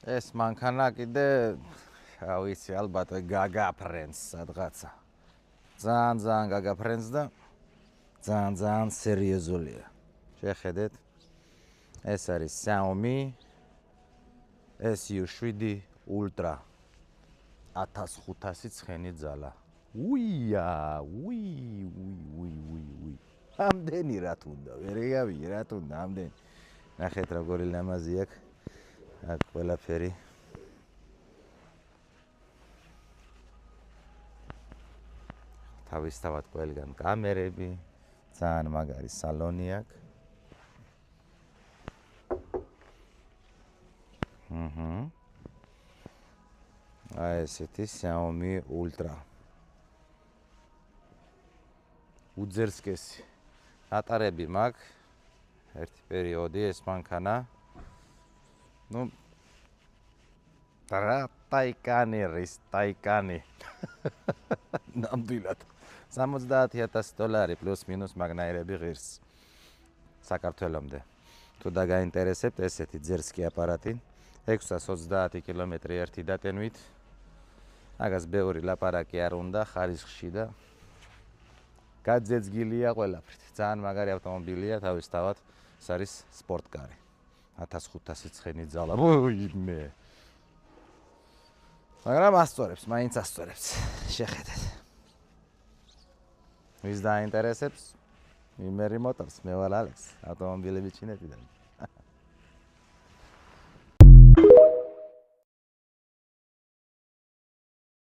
ეს მანქანა კიდე ვიცი ალბათ გაგაფრენს სადღაცა. ძალიან გაგაფრენს და ძალიან სერიოზულია. შეხედეთ. ეს არის Xiaomi SU7 Ultra 1500 ცხენი ძალა. უია, უი. ამდენი რა თუნდა, ვერ გავიგე რა თუნდა ამდენი. ნახეთ როგორი ლამაზი აქვს. აქ ყველაფერი. თავისთავად ყველგან კამერები, ძალიან მაგარი სალონი აქვს. აი ესეთი Xiaomi Ultra. უძერსკესი. ატარები მაქვს. ერთი პერიოდი ეს მანქანა. ნუ ტაიკანი. ნამდვილად. $70,000 პლუს მინუს მაგნაირები ღირს. საქართველომდე. თუ დაგაინტერესებთ ესეთი ძერსკი აპარატი 630 კილომეტრი ერთი დატენვით. აგას ბევრი ლაპარაკი არ უნდა ხარისხში და გაძეძგილია ყველაფრით. ძალიან მაგარი ავტომობილია თავისთავად. ეს არის სპორტკარი. 1500 ცხენი ძალა. ვუიმე. მაგრამ მაინც ასწორებს. შეხედეთ. ვის დაინტერესებს? იმერი მოტორს, მე ვარ ალექს, ავტომობილები ჩინეთიდან.